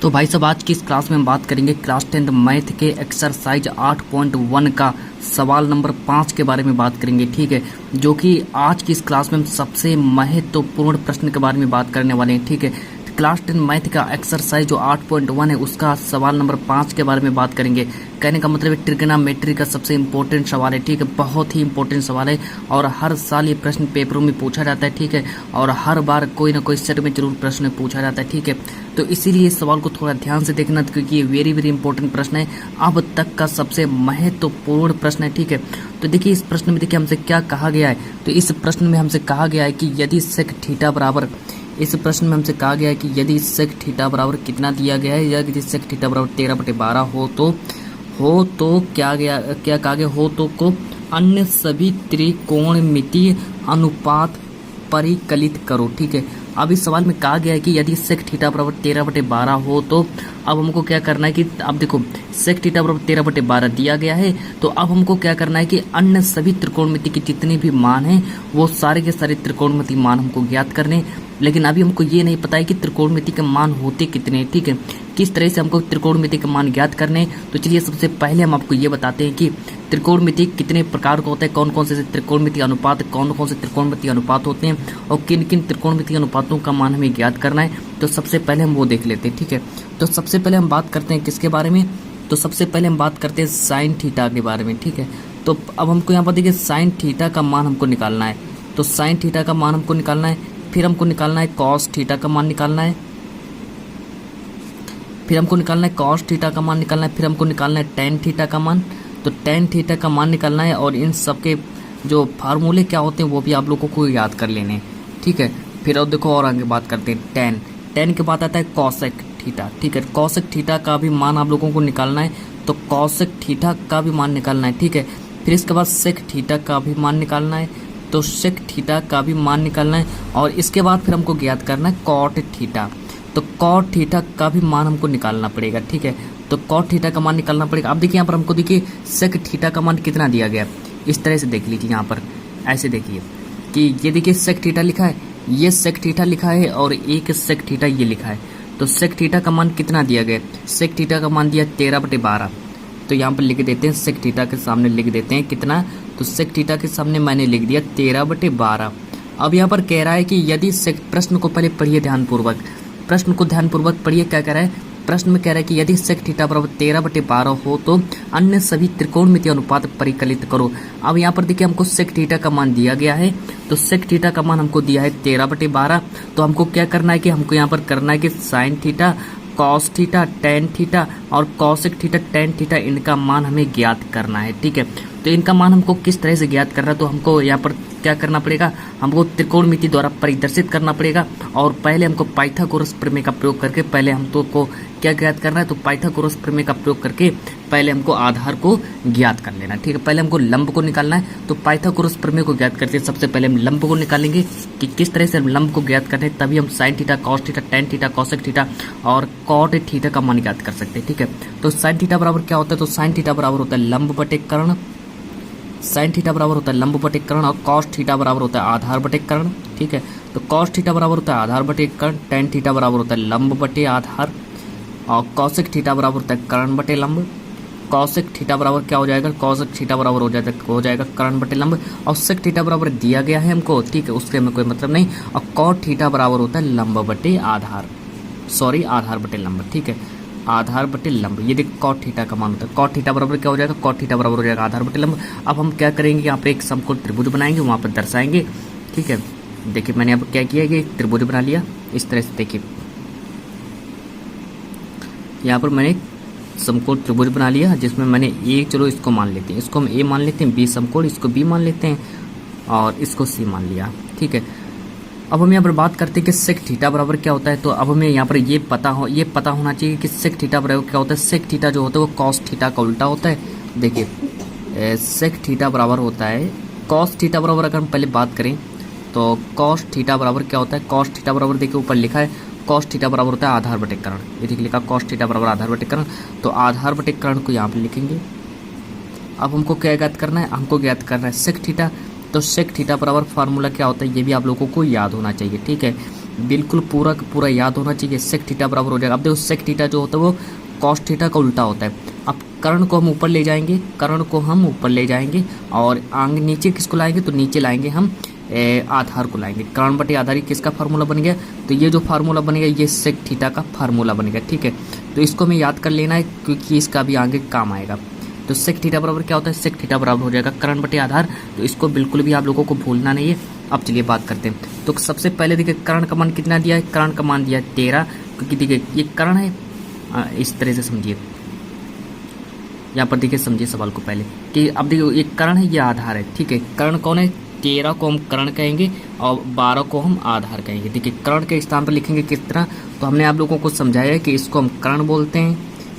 तो भाई साहब आज की इस क्लास में हम बात करेंगे क्लास 10 मैथ के एक्सरसाइज 8.1 का सवाल नंबर 5 के बारे में बात करेंगे। ठीक है, जो कि आज की इस क्लास में हम सबसे महत्वपूर्ण प्रश्न के बारे में बात करने वाले हैं। ठीक है, क्लास 10 मैथ का एक्सरसाइज जो 8.1 है उसका सवाल नंबर 5 के बारे में बात करेंगे। कहने का मतलब है ट्रिग्नोमेट्री का सबसे इंपॉर्टेंट सवाल है। ठीक है, बहुत ही इंपॉर्टेंट सवाल है और हर साल ये प्रश्न पेपरों में पूछा जाता है। ठीक है, और हर बार कोई ना कोई सेट में जरूर प्रश्न पूछा जाता है। ठीक है, तो इसीलिए इस सवाल को थोड़ा ध्यान से देखना क्योंकि ये वेरी वेरी इंपॉर्टेंट प्रश्न है, अब तक का सबसे महत्वपूर्ण प्रश्न है। ठीक है, तो देखिए इस प्रश्न में देखिए हमसे क्या कहा गया है। तो इस प्रश्न में हमसे कहा गया है कि यदि सेक थीटा बराबर, इस प्रश्न में हमसे कहा गया है कि यदि सेक थीटा बराबर कितना दिया गया है, या यदि सेक थीटा बराबर 13/12 हो तो क्या कहा गया हो तो को अन्य सभी त्रिकोणमितीय अनुपात परिकलित करो। ठीक है, अब इस सवाल में कहा गया है कि यदि सेक थीटा बराबर 13/12 हो तो अब हमको क्या करना है कि अब देखो सेक थीटा बराबर 13/12 दिया गया है, तो अब हमको क्या करना है कि अन्य सभी त्रिकोणमिति के जितने भी मान हैं वो सारे के सारे त्रिकोणमिति मान हमको ज्ञात करने। लेकिन अभी हमको ये नहीं पता है कि त्रिकोणमिति के मान होते कितने। ठीक है, किस तरह से हमको त्रिकोणमिति के मान ज्ञात करने। तो चलिए सबसे पहले हम आपको ये बताते हैं कि त्रिकोणमिति कितने प्रकार का होता है, कौन कौन से त्रिकोणमिति अनुपात, कौन कौन से त्रिकोणमिति अनुपात होते हैं और किन किन त्रिकोणमिति अनुपातों का मान हमें ज्ञात करना है। तो सबसे पहले हम वो देख लेते हैं। ठीक है, तो सबसे पहले हम बात करते हैं किसके बारे में, तो सबसे पहले हम बात करते हैं साइन थीटा के बारे में। ठीक है, तो अब हमको यहाँ पर देखिए साइन थीटा का मान हमको निकालना है। तो साइन थीटा का मान हमको निकालना है, फिर हमको निकालना है कॉस थीटा का मान निकालना है, फिर हमको निकालना है कॉस थीटा का मान निकालना है, फिर हमको निकालना है टेन थीटा का मान। तो टेन थीटा का मान निकालना है और इन सब के जो फार्मूले क्या होते हैं वो भी आप लोगों को याद कर लेने हैं। ठीक है, फिर अब देखो और आगे बात करते हैं टेन के बाद आता है कॉसेक थीटा। ठीक है, कॉसेक थीटा का भी मान आप लोगों को निकालना है, तो कॉसेक थीटा का भी मान निकालना है। ठीक है, फिर इसके बाद सेक थीटा का भी मान निकालना है, तो सेक थीटा का भी मान निकालना है और इसके बाद फिर हमको ज्ञात करना है कॉट थीटा। तो कॉट थीटा का भी मान हमको निकालना पड़ेगा। ठीक है, तो कॉट थीटा का मान निकालना पड़ेगा। अब देखिए यहाँ पर हमको देखिए सेक थीटा का मान कितना दिया गया, इस तरह से देख लीजिए। यहाँ पर ऐसे देखिए कि ये देखिए सेक थीटा लिखा है, ये सेक थीटा लिखा है और एक सेक थीटा ये लिखा है। तो सेक थीटा का मान कितना दिया गया, सेक थीटा का मान दिया 13/12। तो यहाँ पर लिख देते हैं सेक थीटा के सामने लिख देते हैं कितना, तो सेक थीटा के सामने मैंने लिख दिया 13/12। अब यहाँ पर कह रहा है कि यदि सेक, प्रश्न को पहले पढ़िए ध्यानपूर्वक, प्रश्न को ध्यानपूर्वक पढ़िए। क्या कह रहा है, प्रश्न में कह रहा है कि यदि सेक थीटा बराबर 13/12 हो तो अन्य सभी त्रिकोणमितीय अनुपात परिकलित करो। अब यहाँ पर देखिए हमको सेक थीटा का मान दिया गया है, तो सेक थीटा का मान हमको दिया है 13/12। तो हमको क्या करना है कि हमको यहाँ पर करना है कि sine theta, cos theta, tan theta और कॉसेक थीटा, टेन थीटा, इनका मान हमें ज्ञात करना है। ठीक है, तो इनका मान हमको किस तरह से ज्ञात करना है, तो हमको यहाँ पर क्या करना पड़ेगा, हमको त्रिकोणमिति द्वारा परिदर्शित करना पड़ेगा और पहले हमको पाइथागोरस प्रमेय का प्रयोग करके पहले हम तो को क्या ज्ञात करना है, तो पाइथागोरस प्रमेय का प्रयोग करके पहले हमको आधार को ज्ञात कर लेना है। ठीक है, पहले हमको लंब को निकालना है, तो पाइथागोरस प्रमेय को ज्ञात करते हैं सबसे पहले हम लंब को निकालेंगे कि किस तरह से हम लंब को ज्ञात करते हैं, तभी हम sine theta, cos theta, tan theta, cosec theta और कॉट थीटा का मान ज्ञात कर सकते हैं। ठीक है, तो साइन थीटा बराबर क्या होता है, तो साइन थीटा बराबर होता है लंब बटे कर्ण, साइन थीटा बराबर होता है लंब बटे कर्ण और कॉस थीटा बराबर होता है आधार बटे कर्ण। ठीक है, तो कॉस थीटा बराबर होता है आधार बटे कर्ण, टेन थीटा बराबर होता है लंब बटे आधार और कॉसेक थीटा बराबर होता है कर्ण बटे लंब। कॉसेक थीटा बराबर क्या हो जाएगा, कॉसेक थीटा बराबर हो जाएगा कर्ण बटे लंब और सेक थीटा बराबर दिया गया है हमको। ठीक है, उसके हमें कोई मतलब नहीं। और कॉट थीटा बराबर होता है लंब बटे आधार, सॉरी आधार बटे लंब। ठीक है, आधार बटे लंब, ये देखिए कॉट थीटा का मान होता है। कॉट थीटा बराबर क्या हो जाएगा, कॉट थीटा बराबर हो जाएगा आधार बटे लंब। अब हम क्या करेंगे, यहाँ पे एक समकोण त्रिभुज बनाएंगे, वहाँ पर दर्शाएंगे। ठीक है, देखिए मैंने यहाँ पर क्या किया है, त्रिभुज बना लिया इस तरह से। देखिए यहाँ पर मैंने समकोण त्रिभुज बना लिया जिसमें मैंने ए, चलो इसको मान लेते हैं, इसको हम ए मान लेते हैं, बी समकोण, इसको बी मान लेते हैं और इसको सी मान लिया। ठीक है, अब हम यहाँ पर बात करते हैं कि सेक थीटा बराबर क्या होता है। तो अब हमें यहाँ पर ये पता होना चाहिए कि सेक थीटा बराबर क्या होता है। सेक थीटा जो होता है वो कॉस थीटा का उल्टा होता है। देखिए सेक थीटा बराबर होता है कॉस थीटा बराबर, अगर हम पहले बात करें तो कॉस थीटा बराबर क्या होता है, कॉस थीटा बराबर देखिए ऊपर लिखा है कॉस थीटा बराबर होता है आधार बटे कर्ण, ये देखिए लिखा कॉस थीटा बराबर आधार बटे कर्ण। तो आधार बटे कर्ण को यहाँ पर लिखेंगे। अब हमको क्या ज्ञात करना है, हमको ज्ञात करना है सेक थीटा। तो सेक थीटा बराबर फार्मूला क्या होता है ये भी आप लोगों को याद होना चाहिए। ठीक है, बिल्कुल पूरा का पूरा याद होना चाहिए। सेक थीटा बराबर हो जाएगा, अब देखो सेक थीटा जो होता है वो कॉस थीटा का उल्टा होता है। अब कर्ण को हम ऊपर ले जाएंगे, कर्ण को हम ऊपर ले जाएंगे और आंग नीचे किसको लाएंगे, तो नीचे लाएंगे हम आधार को लाएंगे। कर्ण बटे आधार ये किसका फार्मूला बन गया, तो ये जो फार्मूला बनेगा ये सेक थीटा का फार्मूला बनेगा। ठीक है, तो इसको हमें याद कर लेना है क्योंकि इसका भी आगे काम आएगा। तो सेक थीटा बराबर क्या होता है, सेक थीटा बराबर हो जाएगा कर्ण बटे आधार। तो इसको बिल्कुल भी आप लोगों को भूलना नहीं है। अब चलिए बात करते हैं। तो सबसे पहले देखिए कर्ण का मान कितना दिया है, कर्ण का मान दिया है 13, क्योंकि देखिए ये कर्ण है, इस तरह से समझिए। यहाँ पर देखिए समझिए सवाल को पहले कि अब देखिए ये कर्ण है, ये आधार है। ठीक है, कर्ण कौन है, 13 को हम कर्ण कहेंगे और 12 को हम आधार कहेंगे। देखिए कर्ण के स्थान पर लिखेंगे किस तरह, तो हमने आप लोगों को समझाया है कि इसको हम कर्ण बोलते हैं,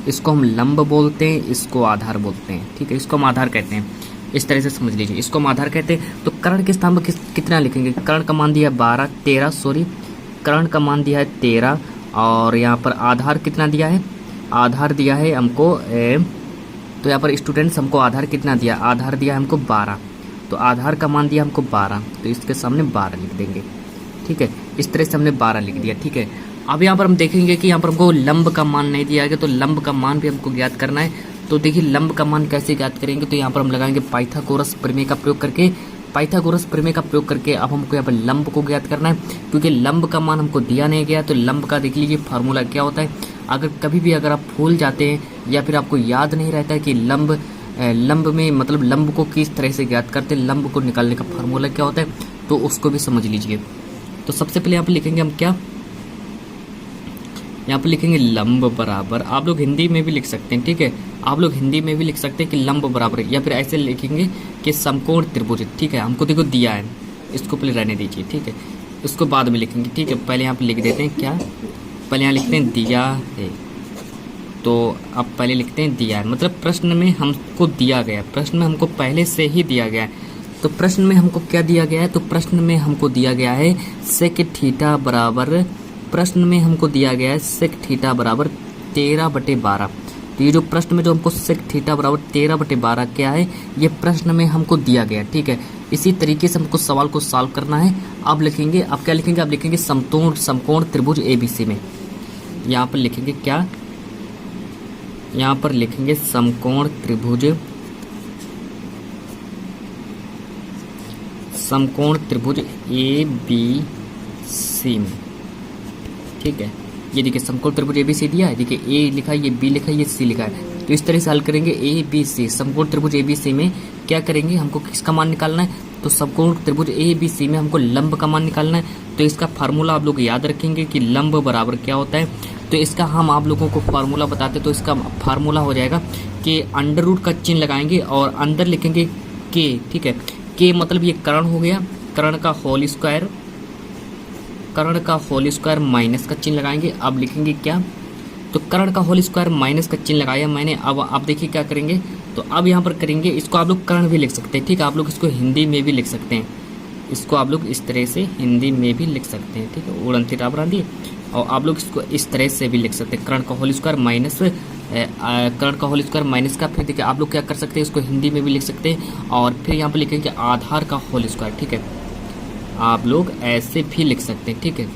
इसको हम लंब बोलते हैं, इसको आधार बोलते हैं। ठीक है, इसको हम आधार कहते हैं, इस तरह से समझ लीजिए, इसको हम आधार कहते हैं। तो कर्ण के स्थान पर कितना लिखेंगे, कर्ण का मान दिया है 13 कर्ण का मान दिया है 13 और यहाँ पर आधार कितना दिया है, आधार दिया है हमको तो यहाँ पर स्टूडेंट्स हमको आधार कितना दिया, आधार दिया हमको 12, तो आधार का मान दिया हमको 12, तो इसके सामने 12 लिख देंगे। ठीक है, इस तरह से हमने 12 लिख दिया। ठीक है, अब यहाँ पर हम देखेंगे कि यहाँ पर हमको लंब का मान नहीं दिया गया, तो लंब का मान भी हमको ज्ञात करना है। तो देखिए लंब का मान कैसे ज्ञात करेंगे, तो यहाँ पर हम लगाएंगे पाइथागोरस प्रमेय का प्रयोग करके। पाइथागोरस प्रमेय का प्रयोग करके अब हमको यहाँ पर लंब को ज्ञात करना है, क्योंकि लंब का मान हमको दिया नहीं गया। तो लंब का देख लीजिए फार्मूला क्या होता है। अगर कभी भी अगर आप भूल जाते हैं या फिर आपको याद नहीं रहता है कि लंब में मतलब लंब को किस तरह से ज्ञात करते हैं, लंब को निकालने का फार्मूला क्या होता है, तो उसको भी समझ लीजिए। तो सबसे पहले यहाँ पर लिखेंगे हम क्या, यहाँ पर लिखेंगे लंब बराबर, आप लोग हिंदी में भी लिख सकते हैं। ठीक है, आप लोग हिंदी में भी लिख सकते हैं कि लंब बराबर, या फिर ऐसे लिखेंगे कि समकोण त्रिभुज। ठीक है, हमको देखो दिया है, इसको पहले रहने दीजिए। ठीक है, इसको बाद में लिखेंगे। ठीक है, पहले यहाँ पर लिख देते हैं क्या, पहले यहाँ लिखते हैं दिया है, तो अब पहले लिखते हैं दिया है, मतलब प्रश्न में हमको दिया गया, प्रश्न में हमको पहले से ही दिया गया है। तो प्रश्न में हमको क्या दिया गया है, तो प्रश्न में हमको दिया गया है सेक थीटा बराबर, प्रश्न में हमको दिया गया है सेक थीटा बराबर 13/12। तो ये जो प्रश्न में जो हमको सेक थीटा बराबर 13/12 क्या है, ये प्रश्न में हमको दिया गया। ठीक है, इसी तरीके से हमको सवाल को सॉल्व करना है। अब लिखेंगे, अब क्या लिखेंगे, अब लिखेंगे समकोण त्रिभुज ABC में। यहाँ पर लिखेंगे क्या, यहाँ पर लिखेंगे समकोण त्रिभुज ABC में। ठीक है, ये देखिए समकोण त्रिभुज ABC दिया है, देखिए A लिखा है, ये B लिखा है, ये C लिखा है। तो इस तरह से हल करेंगे ABC, समकोण त्रिभुज ABC में क्या करेंगे, हमको किसका मान निकालना है, तो समकोण त्रिभुज ABC में हमको लंब का मान निकालना है। तो इसका फार्मूला आप लोग याद रखेंगे कि लंब बराबर क्या होता है। तो इसका हम आप लोगों को फार्मूला बताते, तो इसका फार्मूला हो जाएगा कि अंडर रूट का चिन्ह लगाएंगे और अंदर लिखेंगे K। ठीक है, K मतलब ये कर्ण हो गया, कर्ण का होल स्क्वायर, कर्ण का होल स्क्वायर माइनस का चिन्ह लगाएंगे। अब लिखेंगे क्या, तो कर्ण का होल स्क्वायर माइनस का चिन्ह लगाया मैंने। अब आप देखिए क्या करेंगे, तो अब यहाँ पर करेंगे, इसको आप लोग कर्ण भी लिख सकते हैं। ठीक है, आप लोग इसको हिंदी में भी लिख सकते हैं, इसको आप लोग इस तरह से हिंदी में भी लिख सकते हैं। ठीक है, उड़न थीटा बना दिए, और आप लोग इसको इस तरह से भी लिख सकते हैं, कर्ण का होल स्क्वायर माइनस कर्ण का होल स्क्वायर माइनस का। फिर देखिए आप लोग क्या कर सकते हैं, इसको हिंदी में भी लिख सकते हैं और फिर यहाँ पर लिखेंगे आधार का होल स्क्वायर। ठीक है, आप लोग ऐसे भी लिख सकते हैं। ठीक है,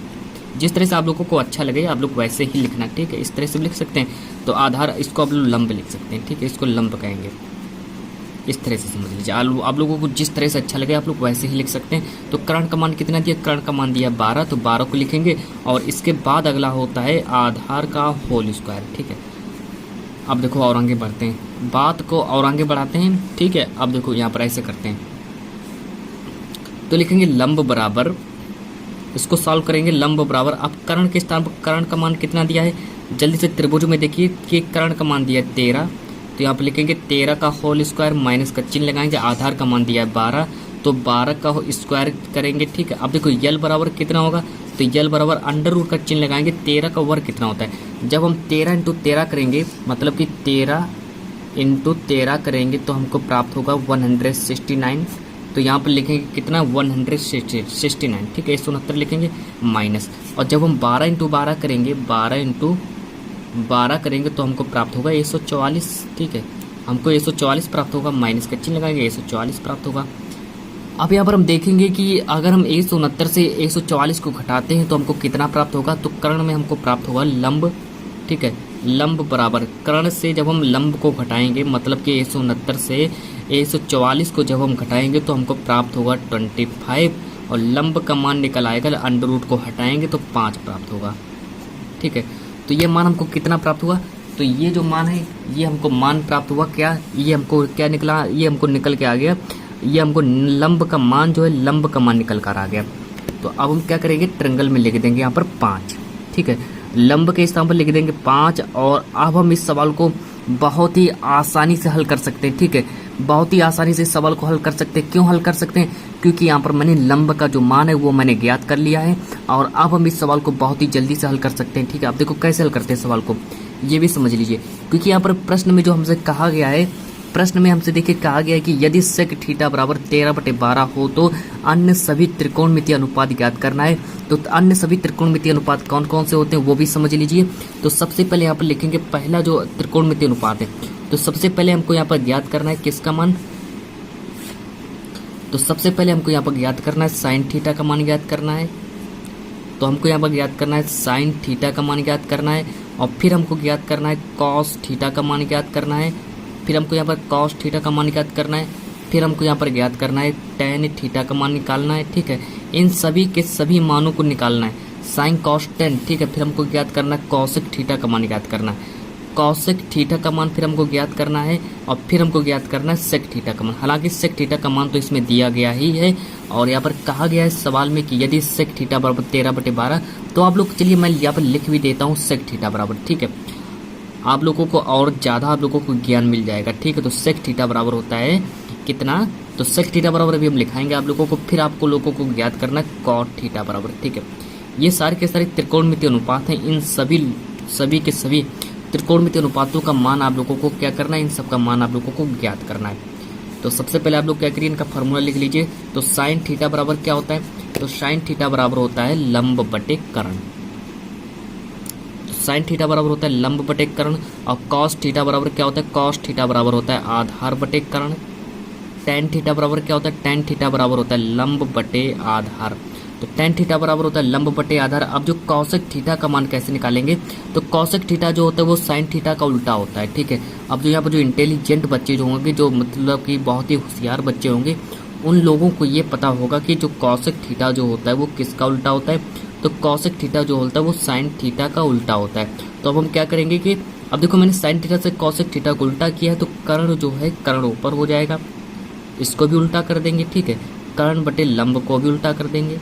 जिस तरह से आप लोगों को अच्छा लगे आप लोग वैसे ही लिखना। ठीक है, इस तरह से भी लिख सकते हैं। तो आधार, इसको आप लोग लंब लिख सकते हैं। ठीक है, इसको लंब कहेंगे, इस तरह से समझ लीजिए। आप लोगों को जिस तरह से अच्छा लगे आप लोग वैसे ही लिख सकते हैं। तो कर्ण का मान कितना दिया, कर्ण का मान दिया 12, तो 12 को लिखेंगे और इसके बाद अगला होता है आधार का होल स्क्वायर। ठीक है, अब देखो और आगे बढ़ते हैं, बात को और आगे बढ़ाते हैं। ठीक है, अब देखो यहाँ पर ऐसे करते हैं, तो लिखेंगे लंब बराबर, इसको सॉल्व करेंगे, लंब बराबर। अब कर्ण के स्थान पर कर्ण का मान कितना दिया है, जल्दी से त्रिभुज में देखिए कि कर्ण का मान दिया है 13, तो यहाँ पर लिखेंगे 13 का होल स्क्वायर माइनस का चिन्ह लगाएंगे। आधार का मान दिया है 12, तो 12 का स्क्वायर करेंगे। ठीक है, अब देखो यल बराबर कितना होगा, तो यल बराबर अंडर रूट का चिन्ह लगाएंगे। 13 का वर्ग कितना होता है, जब हम 13 इंटू 13 करेंगे, मतलब कि 13 इंटू 13 करेंगे तो हमको प्राप्त होगा 169। तो यहाँ पर लिखेंगे कितना, 169। ठीक है, 169 लिखेंगे माइनस, और जब हम 12 इंटू 12 करेंगे, 12 इंटू 12 करेंगे तो हमको प्राप्त होगा 144। ठीक है, हमको 144 प्राप्त होगा, माइनस का चिन्ह लगाएंगे, 144 प्राप्त होगा। अब यहाँ पर हम देखेंगे कि अगर हम 169 से 144 को घटाते हैं तो हमको कितना प्राप्त होगा। तो कर्ण में हमको प्राप्त होगा लंब, ठीक है। लंब बराबर कर्ण से जब हम लंब को घटाएंगे, मतलब कि 169 से 144 को जब हम घटाएंगे तो हमको प्राप्त होगा 25, और लंब का मान निकल आएगा, अंडर रूट को हटाएंगे तो 5 प्राप्त होगा, ठीक है। तो ये मान हमको कितना प्राप्त हुआ। तो ये जो मान है ये हमको मान प्राप्त हुआ क्या, ये हमको क्या निकला, ये हमको निकल के आ गया, ये हमको लंब का मान जो है, लंब का मान निकल कर आ गया। तो अब हम क्या करेंगे, ट्रायंगल में लिख देंगे यहाँ पर 5, ठीक है। लंब के स्थान पर लिख देंगे 5, और अब हम इस सवाल को बहुत ही आसानी से हल कर सकते हैं, ठीक है। बहुत ही आसानी से इस सवाल को हल कर सकते हैं। क्यों हल कर सकते हैं, क्योंकि यहाँ पर मैंने लंब का जो मान है वो मैंने ज्ञात कर लिया है, और अब हम इस सवाल को बहुत ही जल्दी से हल कर सकते हैं, ठीक है। अब देखो कैसे हल करते हैं सवाल को, ये भी समझ लीजिए। क्योंकि यहाँ पर प्रश्न में जो हमसे कहा गया है, प्रश्न में हमसे देखिए कहा गया है कि यदि सेक थीटा बराबर 13/12 हो तो अन्य सभी त्रिकोणमितीय अनुपात ज्ञात करना है। तो अन्य सभी त्रिकोणमितीय अनुपात कौन कौन से होते हैं वो भी समझ लीजिए। तो सबसे पहले यहाँ पर लिखेंगे पहला जो त्रिकोणमितीय अनुपात है, तो सबसे पहले हमको यहाँ पर ज्ञात करना है किसका मान। तो सबसे पहले हमको यहाँ पर ज्ञात करना है साइन थीटा का मान ज्ञात करना है। तो हमको यहाँ पर ज्ञात करना है साइन थीटा का मान ज्ञात करना है, और फिर हमको ज्ञात करना है कॉस थीटा का मान ज्ञात करना है, फिर हमको यहाँ पर कॉस थीटा का मान ज्ञात करना है, फिर हमको यहाँ पर ज्ञात करना है टेन थीटा का मान निकालना है, ठीक है। इन सभी के सभी मानों को निकालना है, साइन कॉस टेन, ठीक है। फिर हमको ज्ञात करना है कॉसेक थीटा का मान ज्ञात करना है, कॉसेक थीटा का मान फिर हमको ज्ञात करना है, और फिर हमको ज्ञात करना है सेक थीटा का मान। हालांकि सेक थीटा का मान तो इसमें दिया गया ही है, और यहाँ पर कहा गया है सवाल में कि यदि सेक थीटा बराबर 13/12, तो आप लोग चलिए मैं यहाँ पर लिख भी देता हूँ सेक थीटा बराबर, ठीक है। आप लोगों को और ज़्यादा आप लोगों को ज्ञान मिल जाएगा, ठीक है। तो सेक थीटा बराबर होता है कितना, तो सेक थीटा बराबर अभी हम लिखाएंगे आप लोगों को, फिर आपको लोगों को ज्ञात करना है कॉट थीटा बराबर, ठीक है। ये सारे के सारे त्रिकोणमितीय अनुपात हैं, इन सभी के सभी त्रिकोणमितीय अनुपातों का मान आप लोगों को क्या करना है, इन सब का मान आप लोगों को ज्ञात करना है। तो सबसे पहले आप लोग क्या करिए, इनका फॉर्मूला लिख लीजिए। तो साइन थीटा बराबर क्या होता है, तो साइन थीटा बराबर होता है लंब बटे कर्ण। साइन थीटा बराबर होता है लंब बटे कर्ण, और कॉस थीटा बराबर क्या होता है, कॉस थीटा बराबर होता है आधार बटे कर्ण। टेन थीटा बराबर क्या होता है, टेन थीटा बराबर होता है लंब बटे आधार। तो टेन थीटा बराबर होता है लंब बटे आधार। अब जो कॉसेक थीटा का मान कैसे निकालेंगे, तो कॉसेक थीटा जो होता है वो साइन थीटा का उल्टा होता है, ठीक है। अब जो यहाँ पर जो इंटेलिजेंट बच्चे जो होंगे, जो मतलब कि बहुत ही होशियार बच्चे होंगे, उन लोगों को ये पता होगा कि जो कॉसेक थीटा जो होता है वो किसका उल्टा होता है, तो कॉसेक थीटा जो होता है वो साइन थीटा का उल्टा होता है। तो अब हम क्या करेंगे कि अब देखो मैंने साइन थीटा से कॉसेक थीटा को उल्टा किया है, तो कर्ण जो है कर्ण ऊपर हो जाएगा, इसको भी उल्टा कर देंगे, ठीक है। कर्ण बटे लंब को भी उल्टा कर देंगे।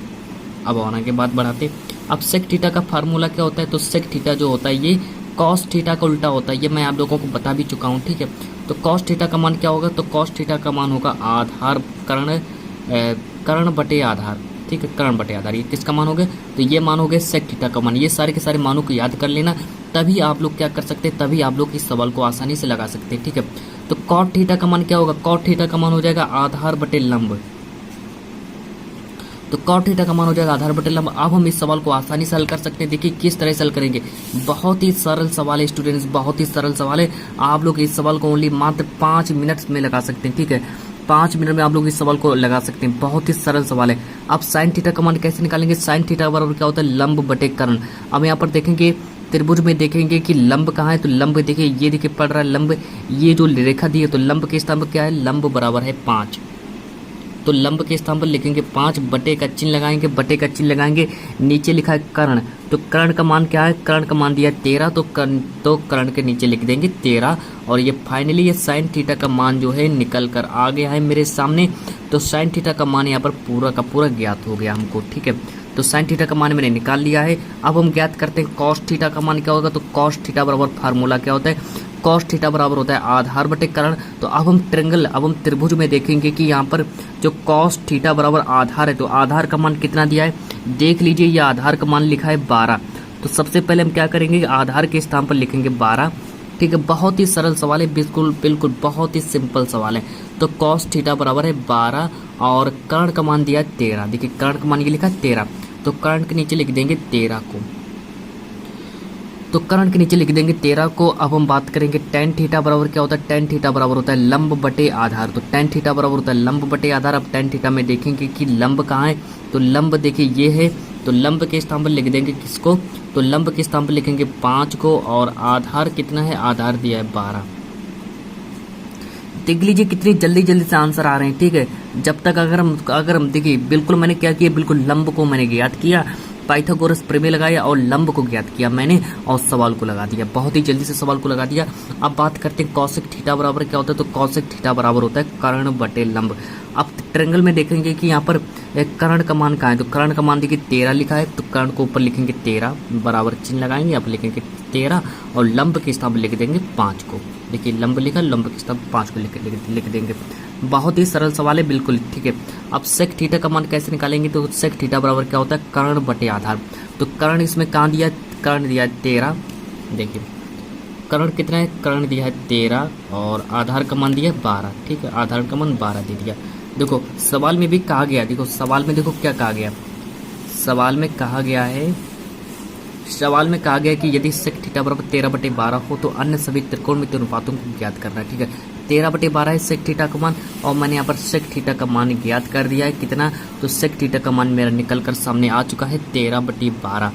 अब आने के बाद बढ़ाते, अब सेक थीटा का फार्मूला क्या होता है, तो सेक थीटा जो होता है ये कॉस थीटा का उल्टा होता है, ये मैं आप लोगों को बता भी चुका हूँ, ठीक है। तो कॉस थीटा का मान क्या होगा, तो कॉस थीटा का मान होगा आधार कर्ण बटे आधार, ठीक है। कर्ण बटे आधार ये किसका मान हो गया, तो ये मान हो गया सेक थीटा का मान। ये सारे के सारे मानों को याद कर लेना, तभी आप लोग क्या कर सकते हैं, तभी आप लोग इस सवाल को आसानी से लगा सकते हैं, ठीक है। तो कॉट थीटा का मान क्या होगा, कॉट थीटा का मान हो जाएगा आधार बटे लंब। तो कॉट थीटा का मान हो जाएगा आधार बटे लंब। अब हम इस सवाल को आसानी से हल कर सकते हैं। देखिए किस तरह से हल करेंगे, बहुत ही सरल सवाल है स्टूडेंट्स, बहुत ही सरल सवाल है। आप लोग इस सवाल को ओनली मात्र 5 मिनट में लगा सकते हैं, ठीक है। 5 मिनट में आप लोग इस सवाल को लगा सकते हैं, बहुत ही सरल सवाल है। अब साइन थीटा का मान कैसे निकालेंगे, साइन थीटा बराबर क्या होता है लंब बटे कर्ण। अब यहाँ पर देखेंगे त्रिभुज में देखेंगे कि लंब कहाँ है, तो लंब देखिए ये देखिए पड़ रहा है लंब, ये जो रेखा दी है, तो लंब के स्थान पर क्या है, लंब बराबर है 5। तो लंब के स्थान पर लिखेंगे 5, बटे का चिन्ह लगाएंगे, बटे का चिन्ह लगाएंगे, नीचे लिखा है कर्ण, तो कर्ण का मान क्या है, कर्ण का मान दिया 13, तो कर्ण के नीचे लिख देंगे 13। और ये फाइनली ये साइन थीटा का मान जो है निकल कर आ गया है मेरे सामने। तो साइन थीटा का मान यहाँ पर पूरा का पूरा ज्ञात हो गया हमको, ठीक है। तो साइन थीटा का मान मैंने निकाल लिया है। अब हम ज्ञात करते हैं कॉस थीटा का मान क्या होगा, तो कॉस थीटा बराबर फार्मूला क्या होता है, कॉस थीटा बराबर होता है आधार बटे कर्ण। तो अब हम त्रिभुज में देखेंगे कि यहाँ पर जो कॉस थीटा बराबर आधार है, तो आधार का मान कितना दिया है, देख लीजिए ये आधार का मान लिखा है 12। तो सबसे पहले हम क्या करेंगे, आधार के स्थान पर लिखेंगे 12, ठीक है। बहुत ही सरल सवाल है, बिल्कुल बिल्कुल बहुत ही सिंपल सवाल है। तो कॉस थीटा बराबर है 12 और कर्ण का मान दिया है 13। देखिए कर्ण का मान ये लिखा है 13, तो कर्ण के नीचे लिख देंगे 13 को। तो कर्ण के नीचे लिख देंगे 13 को। अब हम बात करेंगे टेन थीटा बराबर क्या होता है। टेन थीटा बराबर होता है लंब बटे आधार। तो टेन थीटा बराबर होता है लंब बटे आधार। अब टेन थीटा में देखेंगे कि लंब कहाँ है, तो लंब देखिए ये है, तो लंब के स्थान पर लिख देंगे किसको, तो लंब के स्थान पर लिखेंगे 5 को, और आधार कितना है, आधार दिया है 12। देख लीजिए कितनी जल्दी जल्दी से आंसर आ रहे हैं, ठीक है। जब तक अगर हम देखिए, बिल्कुल मैंने क्या किया, बिल्कुल लंब को मैंने ज्ञात किया, पाइथागोरस प्रमेय लगाया और लंब को ज्ञात किया मैंने, और सवाल को लगा दिया, बहुत ही जल्दी से सवाल को लगा दिया। अब बात करते हैं कौशिक थीटा बराबर क्या होता है। तो कौशिक थीटा बराबर होता है कर्ण बटे लंब। अब ट्रायंगल में देखेंगे कि यहाँ पर कर्ण का मान कहाँ है, तो कर्ण का मान देखिए 13 लिखा है, तो कर्ण को ऊपर लिखेंगे 13 बराबर चिन्ह लगाएंगे, अब लिखेंगे 13 और लंब के स्थान पर लिख देंगे 5 को। देखिए लंब लिखा, लंब के स्थान 5 को लिख देंगे। बहुत ही सरल सवाल है, बिल्कुल ठीक है। अब सेक थीटा का मान कैसे निकालेंगे, तो सेक थीटा बराबर क्या होता है, कर्ण बटे आधार। तो कर्ण इसमें कहाँ दिया, कर्ण दिया है 13, देखिए कर्ण कितना है, कर्ण दिया है 13 और आधार का मान दिया है 12, ठीक है, आधार का मान 12 दे दिया। देखो सवाल में भी कहा गया, देखो सवाल में देखो क्या कहा गया, सवाल में कहा गया है, सवाल में कहा गया कि यदि सेक थीटा बराबर 13/12 हो तो अन्य सभी त्रिकोणमितीय अनुपातों को ज्ञात करना है, ठीक है। 13/12 है सेक थीटा का मान, और मैंने यहाँ पर सेक थीटा का मान ज्ञात कर दिया है कितना, तो सेक थीटा का मान मेरा निकल कर सामने आ चुका है 13/12।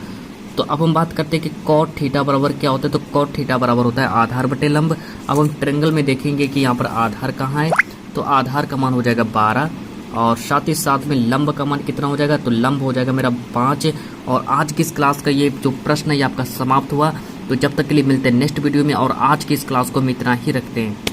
तो अब हम बात करते हैं कि कॉट थीटा बराबर क्या होता है। तो कॉट थीटा बराबर होता है आधार बटे लंब। अब हम ट्रायंगल में देखेंगे कि यहाँ पर आधार कहाँ है, तो आधार का मान हो जाएगा 12 और साथ ही साथ में लंब का मान कितना हो जाएगा, तो लंब हो जाएगा मेरा 5। और आज की इस क्लास का ये जो प्रश्न है ये आपका समाप्त हुआ। तो जब तक के लिए मिलते हैं नेक्स्ट वीडियो में, और आज की इस क्लास को हम इतना ही रखते हैं।